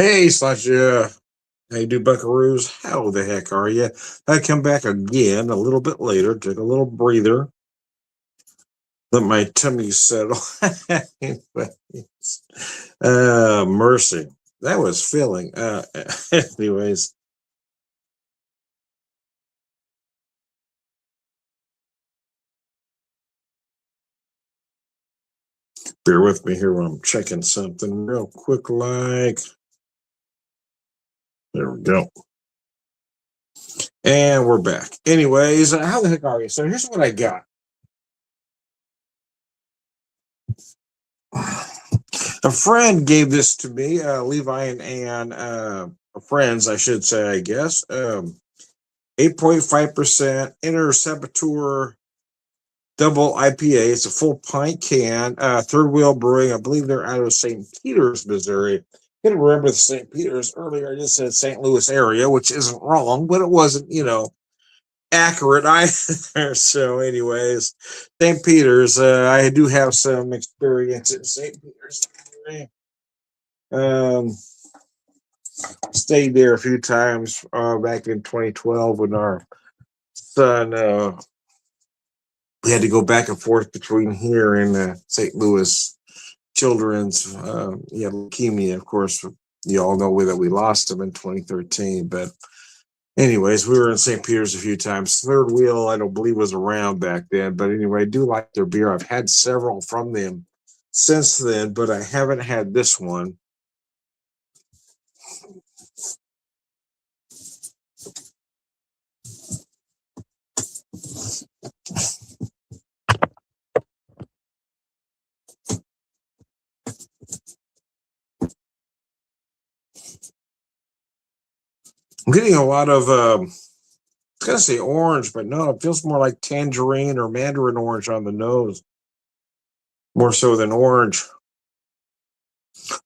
Hey, Sasha. How you do, Buckaroos? How the heck are you? I come back again a little bit later, take a little breather, let my tummy settle. Anyways, mercy. That was filling. Anyways, bear with me here while I'm checking something real quick. There we go. And we're back. Anyways, how the heck are you? So here's what I got. A friend gave this to me, Levi and Ann, friends, I should say, I guess. 8.5% Inner Saboteur Double IPA. It's a full pint can. Third Wheel Brewing. I believe they're out of St. Peters, Missouri. I couldn't remember the St. Peters earlier. I just said St. Louis area, which isn't wrong, but it wasn't, accurate either. So, anyways, St. Peters. I do have some experience in St. Peters. Um, Stayed there a few times back in 2012 when our son we had to go back and forth between here and St. Louis Children's. He had leukemia, of course. You all know that we lost him in 2013. But anyways, we were in St. Peter's a few times. Third Wheel, I don't believe, was around back then. But anyway, I do like their beer. I've had several from them since then, but I haven't had this one. I'm getting a lot of I was gonna say orange, but no, it feels more like tangerine or mandarin orange on the nose, more so than orange.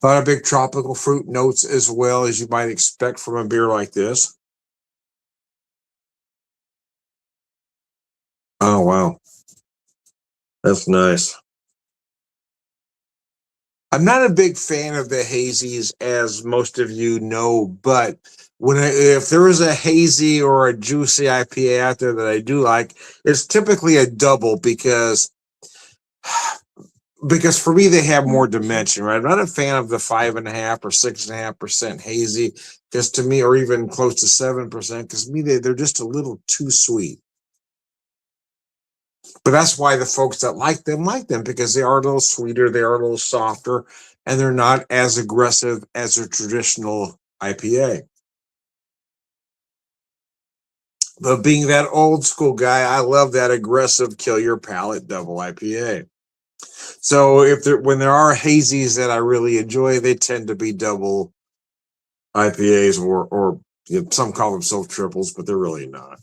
A lot of big tropical fruit notes as well as you might expect from a beer like this. Oh wow, that's nice. I'm not a big fan of the hazies, as most of you know, but if there is a hazy or a juicy IPA out there that I do like, it's typically a double because for me they have more dimension, right? I'm not a fan of the 5.5 or 6.5% hazy, because to me, or even close to 7%, because to me they're just a little too sweet. But that's why the folks that like them because they are a little sweeter, they are a little softer, and they're not as aggressive as a traditional IPA. But being that old school guy, I love that aggressive kill your palate double IPA. So when there are hazies that I really enjoy, they tend to be double IPAs or some call themselves triples, but they're really not.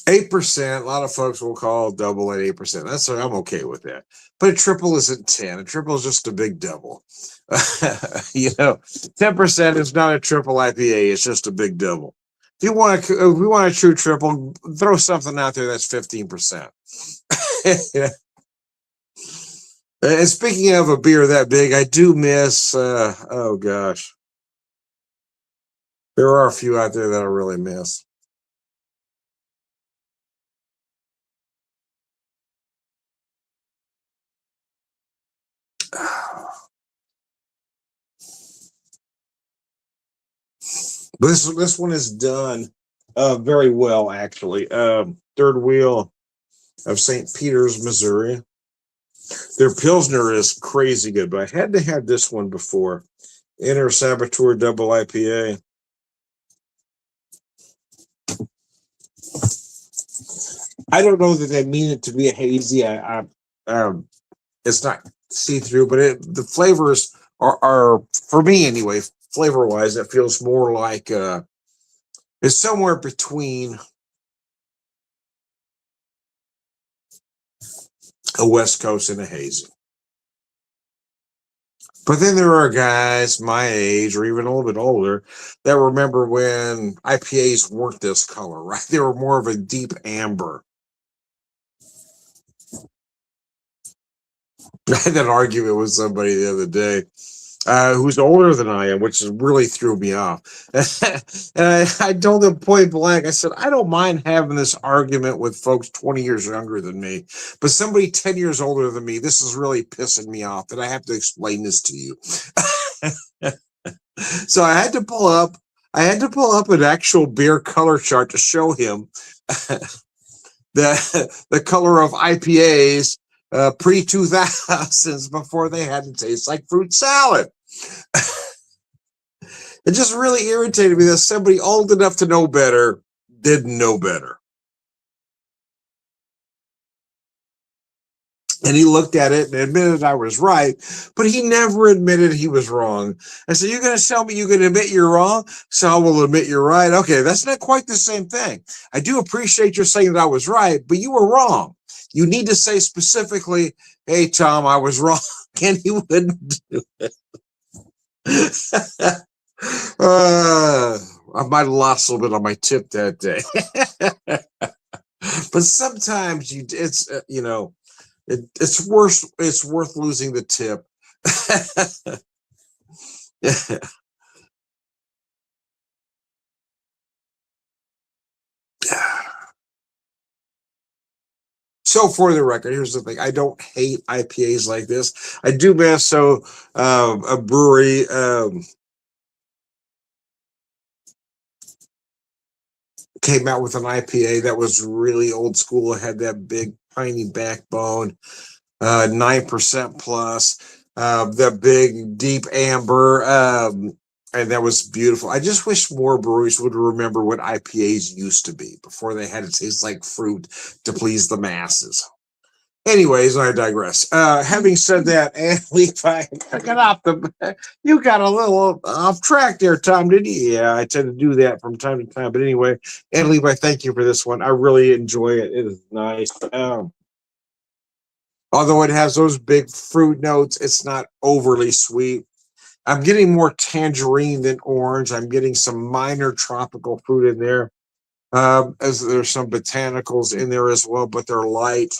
8%. A lot of folks will call double at 8%. I'm okay with that. But a triple isn't 10. A triple is just a big double. 10% is not a triple IPA. It's just a big double. If we want a true triple, throw something out there that's 15%. And speaking of a beer that big, I do miss. Oh gosh, there are a few out there that I really miss. This one is done very well, actually. Third Wheel of St. Peters, Missouri. Their Pilsner is crazy good, but I had to have this one before. Inner Saboteur Double IPA. I don't know that they mean it to be a hazy. It's not see through, but the flavors are for me anyway. Flavor wise, it feels more like it's somewhere between a West Coast and a hazy. But then there are guys my age or even a little bit older that remember when IPAs weren't this color, right? They were more of a deep amber. I had an argument with somebody the other day who's older than I am, which really threw me off. And I told them point blank, I said, I don't mind having this argument with folks 20 years younger than me, but somebody 10 years older than me, this is really pissing me off that I have to explain this to you. So I had to pull up an actual beer color chart to show him the color of IPAs pre 2000s before they had to taste like fruit salad. It just really irritated me that somebody old enough to know better didn't know better. And he looked at it and admitted I was right, but he never admitted he was wrong. I said, you're going to tell me you can admit you're wrong, so I will admit you're right. Okay, that's not quite the same thing. I do appreciate your saying that I was right, but you were wrong. You need to say specifically, hey, Tom, I was wrong. And he wouldn't do it. I might have lost a little bit on my tip that day. But sometimes it's, it's worth losing the tip. So for the record, here's the thing. I don't hate IPAs like this. I do miss a brewery came out with an IPA that was really old school. It had that big piney backbone, 9% plus, the big deep amber, and that was beautiful. I just wish more breweries would remember what IPAs used to be before they had to taste like fruit to please the masses. Anyways, I digress. Having said that, and Levi, you got a little off track there, Tom, didn't you? Yeah, I tend to do that from time to time. But anyway, and Levi, thank you for this one. I really enjoy it. It is nice. Although it has those big fruit notes, it's not overly sweet. I'm getting more tangerine than orange. I'm getting some minor tropical fruit in there. As there's some botanicals in there as well, but they're light.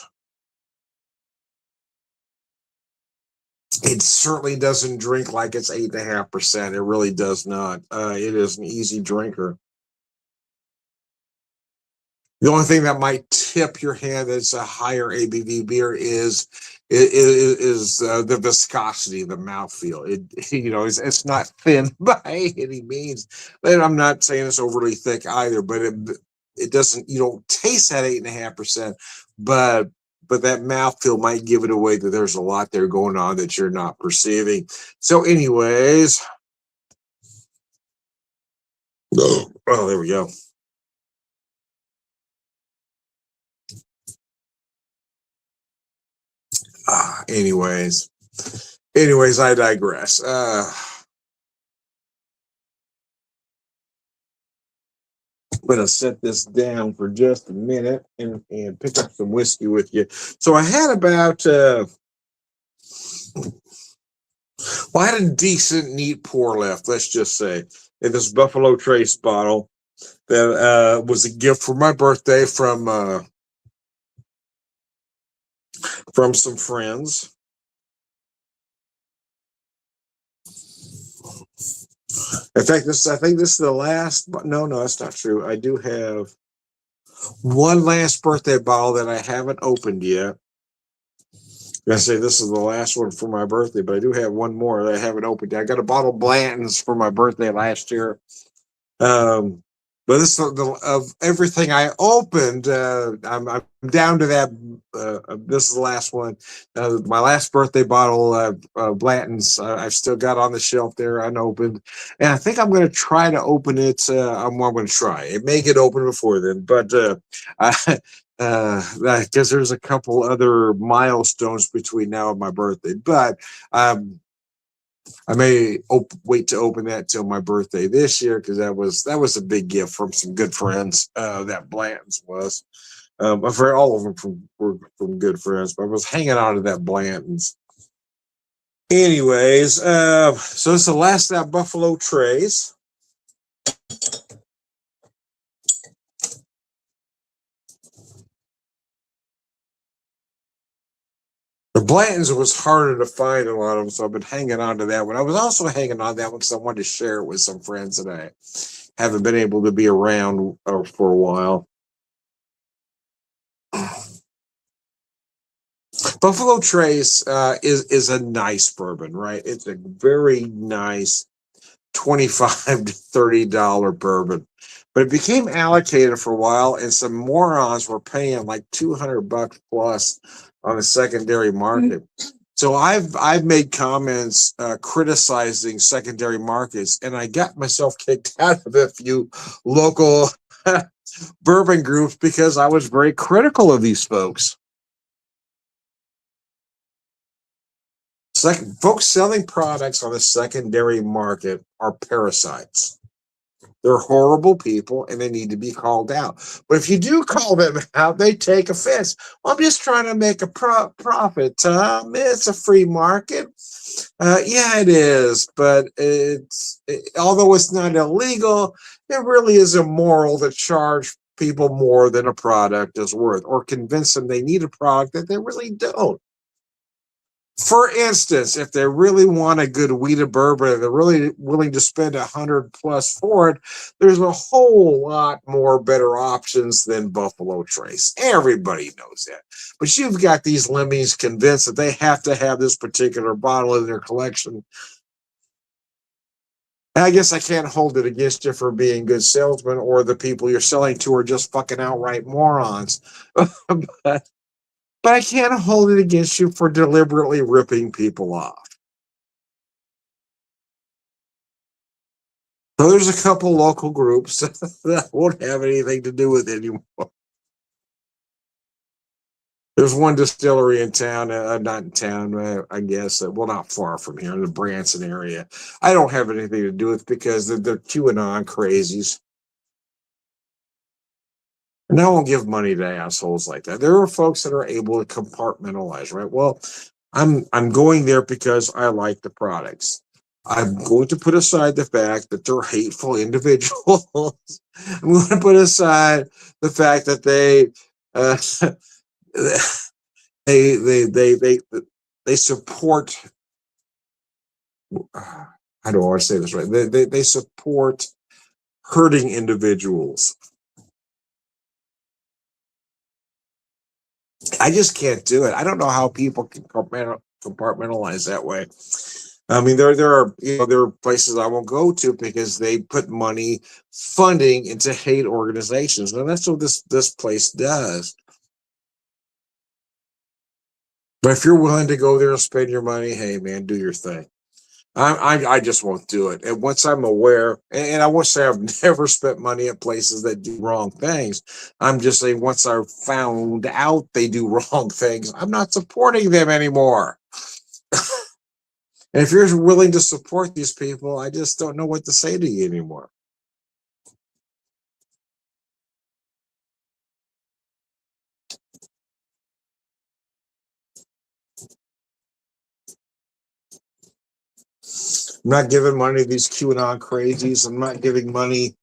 It certainly doesn't drink like it's 8.5%. It really does not. It is an easy drinker. The only thing that might tip your hand that's a higher ABV beer is the viscosity, the mouthfeel. It's not thin by any means. But I'm not saying it's overly thick either. But it doesn't. You don't taste that 8.5%, but that mouthfeel might give it away that there's a lot there going on that you're not perceiving. So, anyways, oh, there we go. Anyways, I digress. I'm gonna set this down for just a minute and pick up some whiskey with you. So I had about I had a decent neat pour left, let's just say, in this Buffalo Trace bottle that was a gift for my birthday from some friends. In fact, I think this is the last. No, that's not true. I do have one last birthday bottle that I haven't opened yet. I say this is the last one for my birthday, but I do have one more that I haven't opened yet. I got a bottle of Blanton's for my birthday last year. But this of everything I opened, I'm down to that. This is the last one. My last birthday bottle, Blanton's, I've still got on the shelf there unopened, and I think I'm going to try to open it. I'm going to try. It may get open before then, but because there's a couple other milestones between now and my birthday, but I may wait to open that till my birthday this year because that was a big gift from some good friends. That Blanton's was. For all of them were from good friends, but I was hanging on to that Blanton's. Anyways, so it's the last of that Buffalo Trace. The Blantons was harder to find a lot of them, so I've been hanging on to that one. I was also hanging on that one because I wanted to share it with some friends that I haven't been able to be around for a while. Buffalo Trace is a nice bourbon, right? It's a very nice $25 to $30 bourbon, but it became allocated for a while, and some morons were paying like $200 plus on the secondary market. So I've made comments criticizing secondary markets, and I got myself kicked out of a few local bourbon groups because I was very critical of these folks. Folks selling products on the secondary market are parasites. They're horrible people and they need to be called out. But if you do call them out, they take offense. Well, I'm just trying to make a profit, Tom. It's a free market. Yeah, it is. But although it's not illegal, it really is immoral to charge people more than a product is worth or convince them they need a product that they really don't. For instance, if they really want a good wheated bourbon and they're really willing to spend $100 plus for it, there's a whole lot more better options than Buffalo Trace. Everybody knows that. But you've got these lemmings convinced that they have to have this particular bottle in their collection. And I guess I can't hold it against you for being good salesmen, or the people you're selling to are just fucking outright morons. But I can't hold it against you for deliberately ripping people off. So there's a couple local groups that won't have anything to do with it anymore. There's one distillery in town, not in town, I guess, well, not far from here, in the Branson area. I don't have anything to do with it because they're QAnon crazies. And I won't give money to assholes like that. There are folks that are able to compartmentalize, right? Well, I'm going there because I like the products. I'm going to put aside the fact that they're hateful individuals. I'm going to put aside the fact that uh, they support. I don't want to say this right. They support hurting individuals. I just can't do it. I don't know how people can compartmentalize that way. I mean, there are there are places I won't go to because they put money funding into hate organizations, and that's what this place does. But if you're willing to go there and spend your money, hey man, do your thing. I just won't do it. And once I'm aware, and I won't say I've never spent money at places that do wrong things. I'm just saying once I've found out they do wrong things, I'm not supporting them anymore. And if you're willing to support these people, I just don't know what to say to you anymore. I'm not giving money to these QAnon crazies. I'm not giving money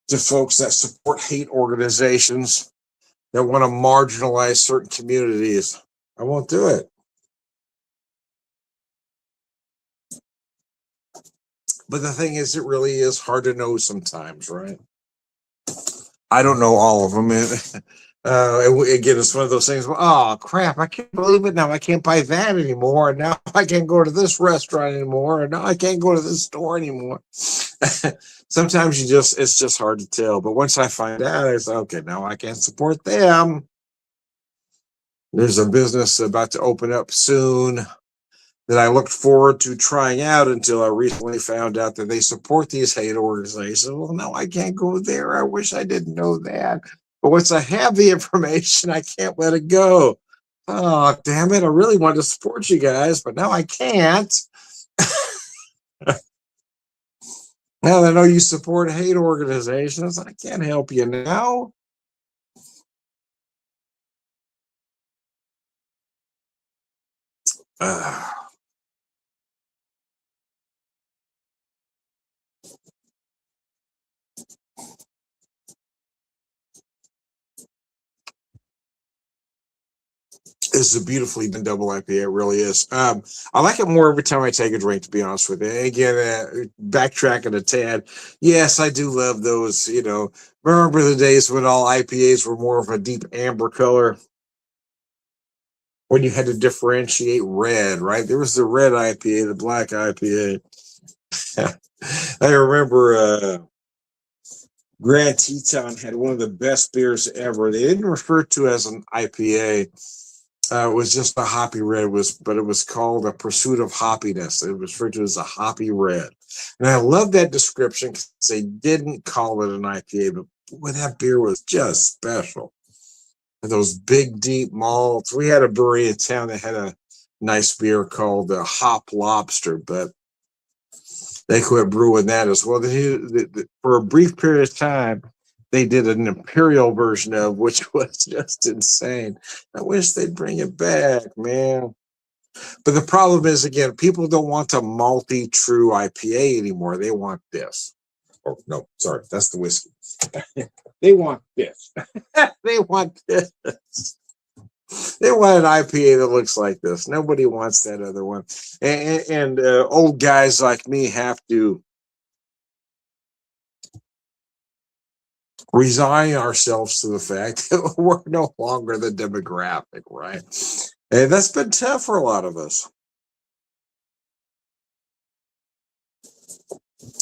to folks that support hate organizations that want to marginalize certain communities. I won't do it. But the thing is, it really is hard to know sometimes, right? I don't know all of them. Again, it's one of those things. Oh crap! I can't believe it. Now I can't buy that anymore. And now I can't go to this restaurant anymore. And now I can't go to this store anymore. Sometimes it's just hard to tell. But once I find out, it's okay. Now I can't support them. There's a business about to open up soon that I looked forward to trying out until I recently found out that they support these hate organizations. Well, no, I can't go there. I wish I didn't know that. But once I have the information, I can't let it go. Oh, damn it. I really wanted to support you guys, but now I can't. Now that I know you support hate organizations, I can't help you now. Uh, This is a beautifully done double IPA. It really is. I like it more every time I take a drink, to be honest with you. Again, backtracking a tad. Yes, I do love those. Remember the days when all IPAs were more of a deep amber color, when you had to differentiate red, right? There was the red IPA, the black IPA. I remember Grand Teton had one of the best beers ever. They didn't refer to it as an IPA. It was just a hoppy red, but it was called a pursuit of hoppiness. It was referred to as a hoppy red. And I love that description because they didn't call it an IPA, but boy, that beer was just special. And those big, deep malts. We had a brewery in town that had a nice beer called the Hop Lobster, but they quit brewing that as well. For a brief period of time, they did an imperial version of, which was just insane. I wish they'd bring it back, man. But the problem is, again, people don't want a malty true IPA anymore. They want this. Oh, no, sorry, that's the whiskey. They want this. They want this. They want an IPA that looks like this. Nobody wants that other one. And old guys like me have to resign ourselves to the fact that we're no longer the demographic, right? And that's been tough for a lot of us.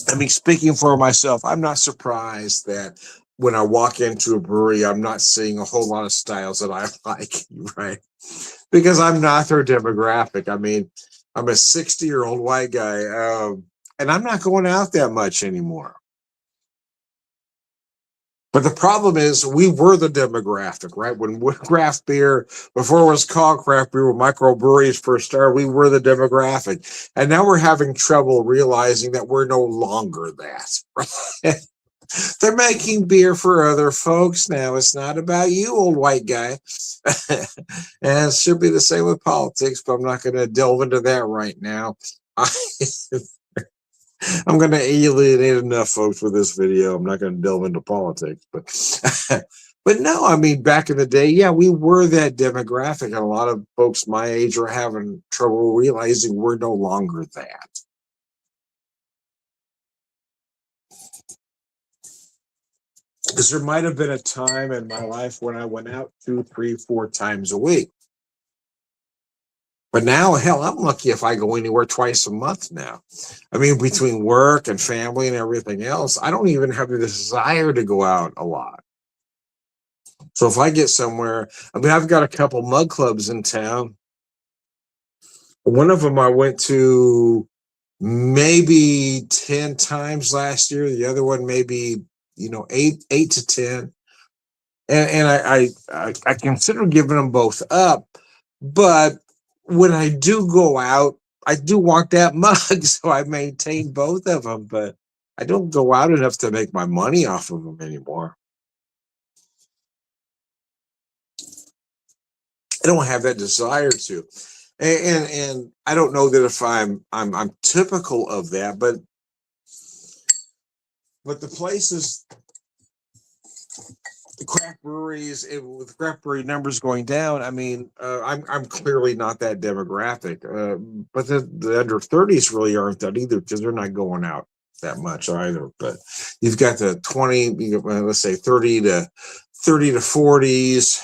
I mean, speaking for myself, I'm not surprised that when I walk into a brewery, I'm not seeing a whole lot of styles that I like, right? Because I'm not their demographic. I mean, I'm a 60-year-old white guy, and I'm not going out that much anymore. But the problem is, we were the demographic, right? When craft beer, before it was called craft beer, when microbreweries first started, we were the demographic. And now we're having trouble realizing that we're no longer that, right? They're making beer for other folks now. It's not about you, old white guy. And it should be the same with politics, but I'm not going to delve into that right now. I'm going to alienate enough folks with this video. I'm not going to delve into politics, but but no, I mean, back in the day, yeah, we were that demographic, and a lot of folks my age are having trouble realizing we're no longer that. Because there might have been a time in my life when I went out 2, 3, 4 times a week. But now, hell, I'm lucky if I go anywhere twice a month now. I mean, between work and family and everything else, I don't even have the desire to go out a lot. So if I get somewhere, I mean, I've got a couple mug clubs in town. One of them I went to maybe 10 times last year. The other one maybe, 8 to 10. And I consider giving them both up, but when I do go out, I do want that mug, so I maintain both of them, but I don't go out enough to make my money off of them anymore. I don't have that desire to, and I don't know that if I'm typical of that, but the places, the craft breweries, with craft brewery numbers going down, I mean, I'm clearly not that demographic. But the under 30s really aren't that either, because they're not going out that much either. But you've got the 20, let's say 30 to 40s.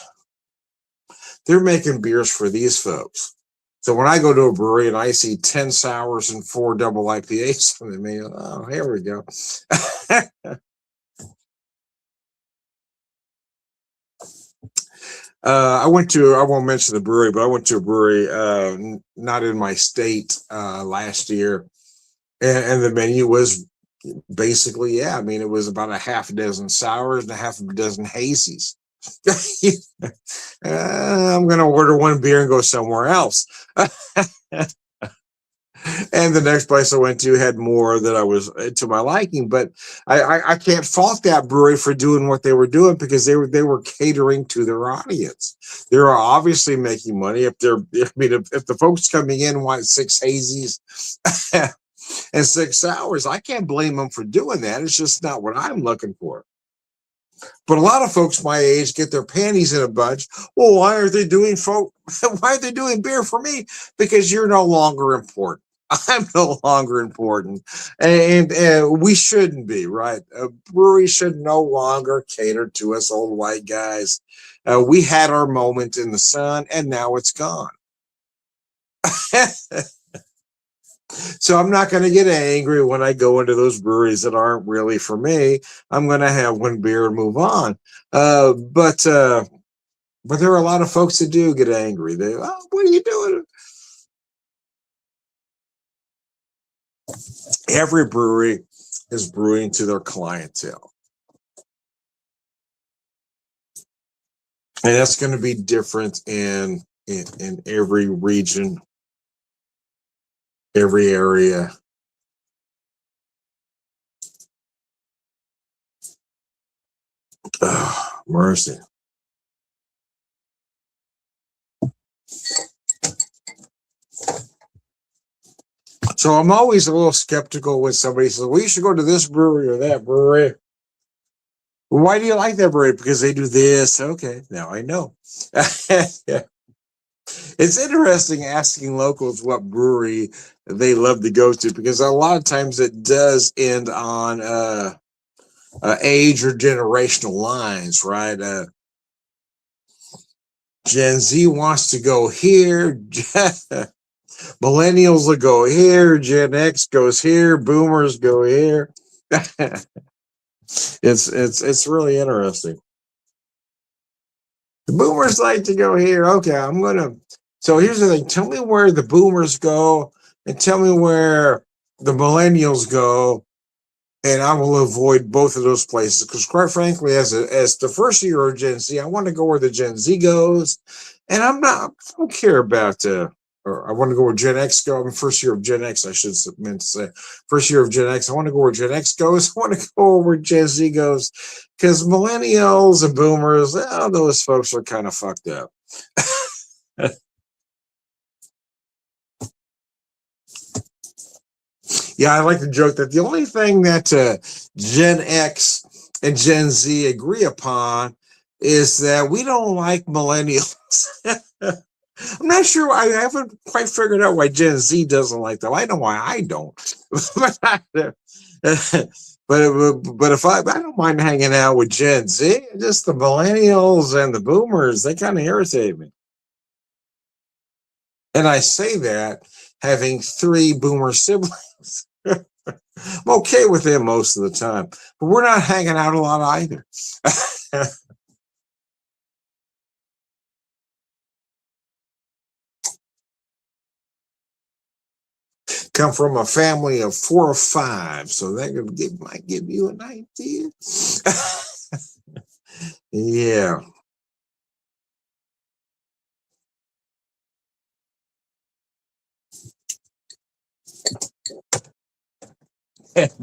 They're making beers for these folks. So when I go to a brewery and I see 10 sours and 4 double IPAs, I mean, oh, here we go. I won't mention the brewery, but I went to a brewery not in my state last year. And the menu was basically, yeah, I mean, it was about a half a dozen sours and a half a dozen hazies. I'm going to order one beer and go somewhere else. And the next place I went to had more that I was to my liking, but I can't fault that brewery for doing what they were doing, because they were catering to their audience. They were obviously making money. If the folks coming in want 6 hazies and 6 sours, I can't blame them for doing that. It's just not what I'm looking for. But a lot of folks my age get their panties in a bunch. Well, why are they doing why are they doing beer for me? Because you're no longer important. I'm no longer important, and we shouldn't be, right? A brewery should no longer cater to us old white guys. We had our moment in the sun, and now it's gone. So I'm not going to get angry when I go into those breweries that aren't really for me. I'm going to have one beer and move on. But there are a lot of folks that do get angry. They, oh, what are you doing? Every brewery is brewing to their clientele, and that's going to be different in every region, every area. Oh, mercy. So I'm always a little skeptical when somebody says, well, you should go to this brewery or that brewery. Why do you like that brewery? Because they do this. Okay, now I know. Yeah. It's interesting asking locals what brewery they love to go to, because a lot of times it does end on age or generational lines, right? Gen Z wants to go here. Millennials will go here. Gen X goes here. Boomers go here. It's really interesting. The boomers like to go here. Okay, I'm gonna. So here's the thing. Tell me where the boomers go, and tell me where the millennials go, and I will avoid both of those places. Because quite frankly, as the first year of Gen Z, I want to go where the Gen Z goes, and I don't care about or I want to go where Gen X go. I'm first year of Gen X. I should meant to say first year of Gen X. I want to go where Gen X goes. I want to go where Gen Z goes, because millennials and boomers, those folks are kind of fucked up. Yeah, I like to joke that the only thing that Gen X and Gen Z agree upon is that we don't like millennials. I'm not sure. I haven't quite figured out why Gen Z doesn't like them. I know why I don't. but if I don't mind hanging out with Gen Z, just the millennials and the boomers, they kind of irritate me. And I say that having 3 boomer siblings. I'm okay with them most of the time, but we're not hanging out a lot either. Come from a family of 4 or 5, so that might give you an idea. Yeah.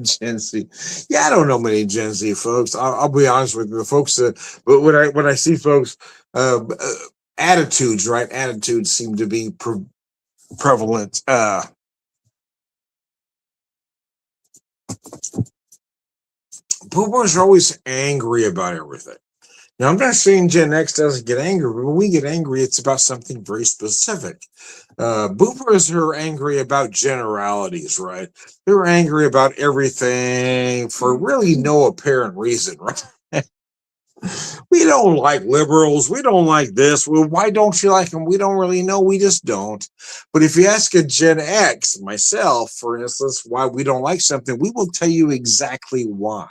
Gen Z. Yeah, I don't know many Gen Z folks. I'll be honest with you. The folks but when I see folks, attitudes, right? Attitudes seem to be prevalent. Boomers are always angry about everything. Now, I'm not saying Gen X doesn't get angry, but when we get angry, it's about something very specific. Boomers are angry about generalities, right? They're angry about everything for really no apparent reason, right? We don't like liberals. We don't like this. Well, why don't you like them? We don't really know. We just don't. But if you ask a Gen X, myself, for instance, why we don't like something, we will tell you exactly why.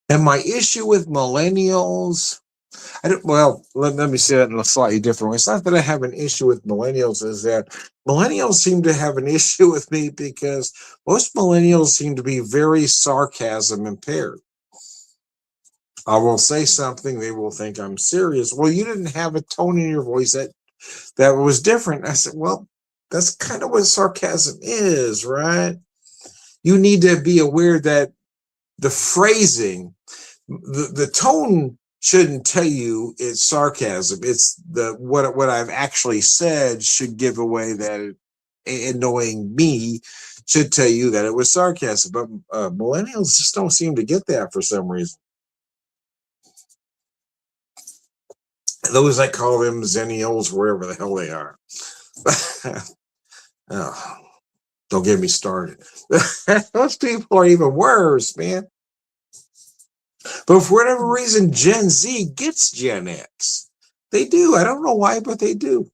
And my issue with millennials, let me say that in a slightly different way. It's not that I have an issue with millennials, is that millennials seem to have an issue with me because most millennials seem to be very sarcasm impaired. I will say something, they will think I'm serious. Well, you didn't have a tone in your voice that was different. I said, well, that's kind of what sarcasm is, right? You need to be aware that the phrasing, the tone shouldn't tell you it's sarcasm. It's what I've actually said should give away that, and knowing me, should tell you that it was sarcasm. But millennials just don't seem to get that for some reason. Those I call them zennials, wherever the hell they are. Oh, don't get me started. Those people are even worse, man. But for whatever reason, Gen Z gets Gen X. They do. I don't know why, but they do.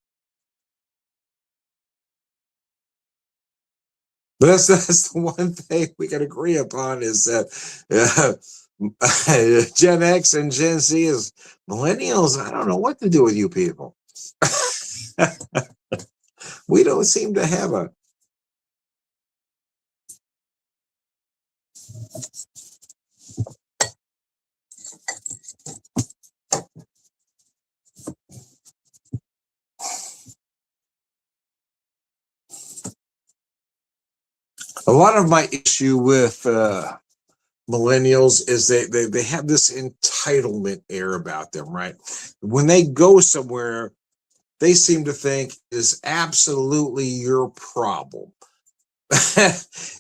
But that's the one thing we can agree upon is that Gen X and Gen Z is millennials. I don't know what to do with you people. We don't seem to have a lot of my issue with millennials is they have this entitlement air about them, right? When they go somewhere, they seem to think is absolutely your problem.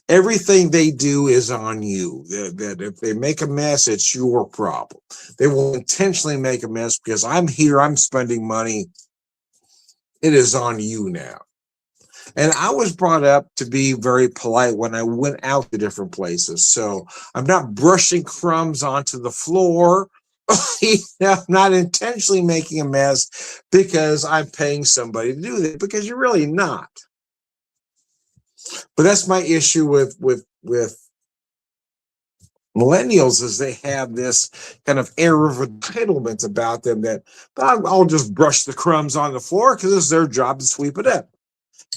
Everything they do is on you. That if they make a mess, it's your problem. They will intentionally make a mess because I'm here, I'm spending money. It is on you now. And I was brought up to be very polite when I went out to different places. So I'm not brushing crumbs onto the floor. I'm not intentionally making a mess because I'm paying somebody to do that, because you're really not. But that's my issue with millennials, is they have this kind of air of entitlement about them that I'll just brush the crumbs on the floor because it's their job to sweep it up.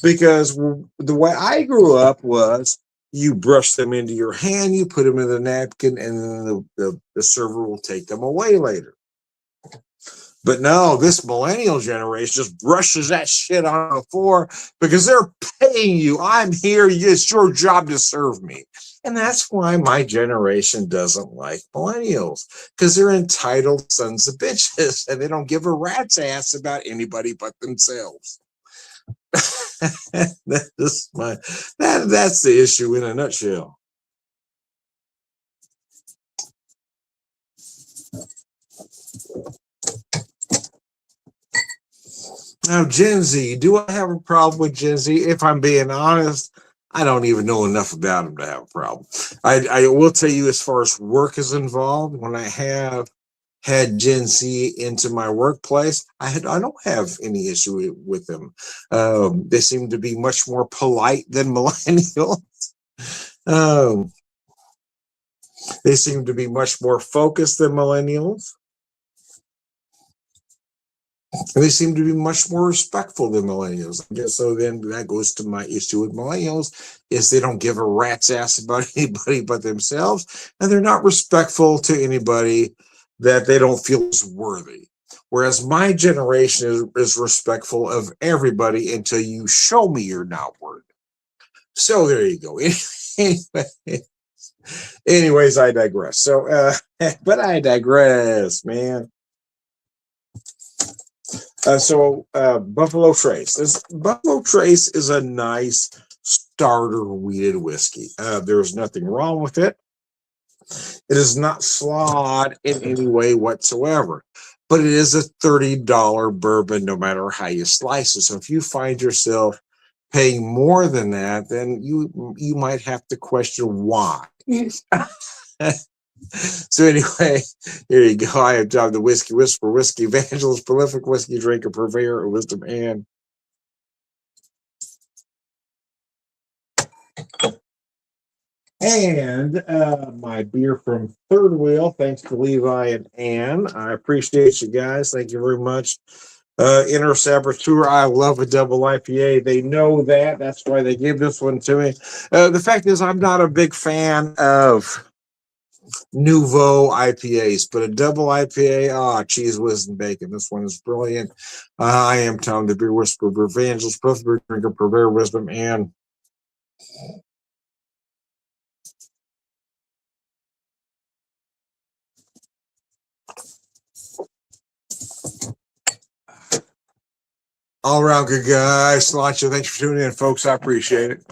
Because the way I grew up was you brush them into your hand, you put them in the napkin, and then the server will take them away later. But no, this millennial generation just brushes that shit on the floor because they're paying you. I'm here. It's your job to serve me. And that's why my generation doesn't like millennials, because they're entitled sons of bitches and they don't give a rat's ass about anybody but themselves. That's the issue in a nutshell. Now, Gen Z, do I have a problem with Gen Z? If I'm being honest, I don't even know enough about them to have a problem. I will tell you, as far as work is involved, when I have had Gen Z into my workplace, I don't have any issue with them. They seem to be much more polite than millennials. Um, they seem to be much more focused than millennials. And they seem to be much more respectful than millennials. I guess so. Then that goes to my issue with millennials, is they don't give a rat's ass about anybody but themselves, and they're not respectful to anybody that they don't feel is worthy. Whereas my generation is respectful of everybody until you show me you're not worthy. So there you go. Anyways, I digress. So, but I digress, man. Buffalo Trace. Buffalo Trace is a nice starter wheated whiskey. There's nothing wrong with it. It is not flawed in any way whatsoever, but it is a $30 bourbon no matter how you slice it. So if you find yourself paying more than that, then you might have to question why. So anyway, here you go. I have John, the Whiskey Whisperer, Whiskey Evangelist, prolific whiskey drinker, purveyor of wisdom, and my beer from Third Wheel. Thanks to Levi and Ann. I appreciate you guys. Thank you very much. Inner Saboteur, I love a double IPA. They know that. That's why they gave this one to me. The fact is, I'm not a big fan of Nouveau IPAs, but a double IPA, cheese, whiz, and bacon. This one is brilliant. I am Tom, the beer whisperer, evangelist, both beer drinker, purveyor of wisdom, and all around good guy. Cilantro, thanks for tuning in, folks. I appreciate it.